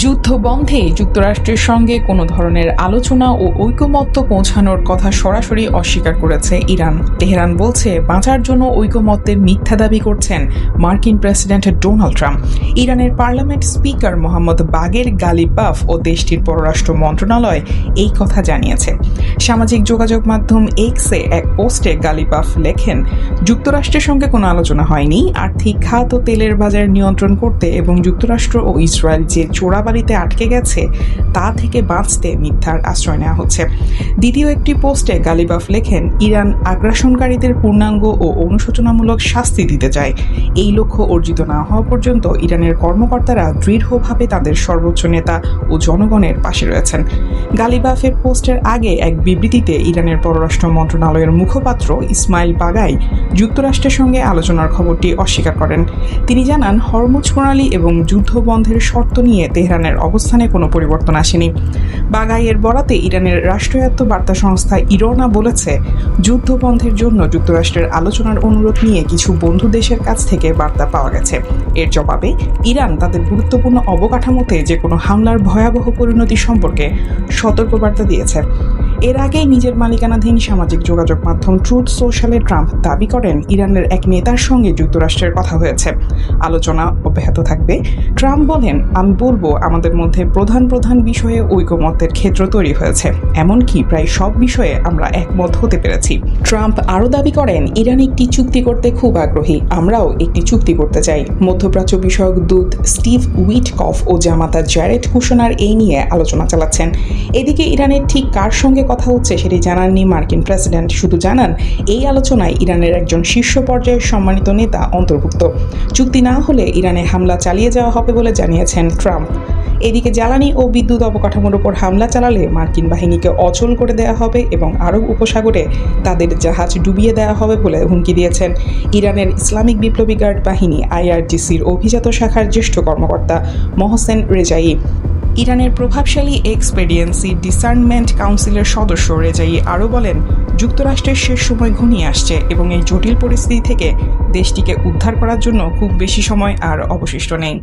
যুদ্ধ বন্ধে যুক্তরাষ্ট্রের সঙ্গে কোনো ধরনের আলোচনা ও ঐকমত্য পৌঁছানোর কথা সরাসরি অস্বীকার করেছে ইরান। তেহরান বলছে বাঁচার জন্য ঐকমত্যের মিথ্যা দাবি করছেন মার্কিন প্রেসিডেন্ট ডোনাল্ড ট্রাম্প। ইরানের parliament speaker Mohammad Bagher Ghalibaf ও দেশটির পররাষ্ট্র মন্ত্রণালয় এই কথা জানিয়েছে। সামাজিক যোগাযোগ মাধ্যম এক্সে এক পোস্টে গালিবাফ লেখেন, যুক্তরাষ্ট্রের সঙ্গে কোনো আলোচনা হয়নি। আর্থিক খাত ও তেলের বাজার নিয়ন্ত্রণ করতে এবং যুক্তরাষ্ট্র ও ইসরায়েল যে চোরাবালিতে আটকে গেছে তা থেকে বাঁচতে মিথ্যার আশ্রয় নেওয়া হচ্ছে। দ্বিতীয় একটি পোস্টে গালিবাফ লেখেন, ইরান আগ্রাসনকারীদের পূর্ণাঙ্গ ও অনুশোচনামূলক শাস্তি দিতে চায়। এই লক্ষ্য অর্জিত না হওয়া পর্যন্ত ইরানের কর্মকর্তারা দৃঢ়ভাবে তাদের সর্বোচ্চ নেতা ও জনগণের পাশে রয়েছেন। গালিবাফের পোস্টের আগে এক বিবৃতিতে ইরানের পররাষ্ট্র মন্ত্রণালয়ের মুখপাত্র ইসমাইল বাগাই যুক্তরাষ্ট্রের সঙ্গে আলোচনার খবরটি অস্বীকার করেন। তিনি জানান, হরমুজ প্রণালী এবং যুদ্ধ বন্ধের শর্ত নিয়ে তেহরানের অবস্থানে কোনো পরিবর্তন আসেনি। বাগাইয়ের বরাতে ইরানের রাষ্ট্রায়ত্ত বার্তা সংস্থা ইরনা বলেছে, যুদ্ধ বন্ধের জন্য যুক্তরাষ্ট্রের আলোচনার অনুরোধ নিয়ে কিছু বন্ধু দেশের কাছ থেকে বার্তা পাওয়া গেছে। এর জবাবে ইরান তাদের গুরুত্বপূর্ণ অবকাঠামোতে যে কোনো হামলার ভয়াবহ পরিণতি সম্পর্কে সতর্কবার্তা দিয়েছে। এর আগেই নিজের মালিকানাধীন সামাজিক যোগাযোগ মাধ্যম ট্রুথ সোশ্যালে ট্রাম্প দাবি করেন, ইরানের এক নেতার সঙ্গে যুক্তরাষ্ট্রের কথা হয়েছে, আলোচনা অব্যাহত থাকবে। ট্রাম্প বলেন, আমি বলবো আমাদের মধ্যে প্রধান বিষয়ে ঐকমত্যের ক্ষেত্র তৈরি হয়েছে, এমনকি প্রায় সব বিষয়ে আমরা একমত হতে পেরেছি। ট্রাম্প আরও দাবি করেন, ইরান একটি চুক্তি করতে খুব আগ্রহী, আমরাও একটি চুক্তি করতে চাই। মধ্যপ্রাচ্য বিষয়ক দূত স্টিভ উইটকফ ও জামাতা জ্যারেড কুশনার এই নিয়ে আলোচনা চালাচ্ছেন। এদিকে ইরানের ঠিক কার সঙ্গে কথা হচ্ছে সেটি জানাননি মার্কিন প্রেসিডেন্ট, শুধু জানান এই আলোচনায় ইরানের একজন শীর্ষ পর্যায়ের সম্মানিত নেতা অন্তর্ভুক্ত। চুক্তি না হলে ইরানে হামলা চালিয়ে যাওয়া হবে বলে জানিয়েছেন ট্রাম্প। এদিকে জ্বালানি ও বিদ্যুৎ অবকাঠামোর উপর হামলা চালালে মার্কিন বাহিনীকে অচল করে দেওয়া হবে এবং আরব উপসাগরে তাদের জাহাজ ডুবিয়ে দেওয়া হবে বলে হুমকি দিয়েছেন ইরানের ইসলামিক বিপ্লবী গার্ড বাহিনী IRGCর অভিজাত শাখার জ্যেষ্ঠ কর্মকর্তা মহসেন রেজাই। ইরানের প্রভাবশালী এক্সপেডিয়েন্সি ডিসার্নমেন্ট কাউন্সিলের সদস্য রেজাই আরও বলেন, যুক্তরাষ্ট্রের শেষ সময় ঘনিয়ে আসছে এবং এই জটিল পরিস্থিতি থেকে দেশটিকে উদ্ধার করার জন্য খুব বেশি সময় আর অবশিষ্ট নেই।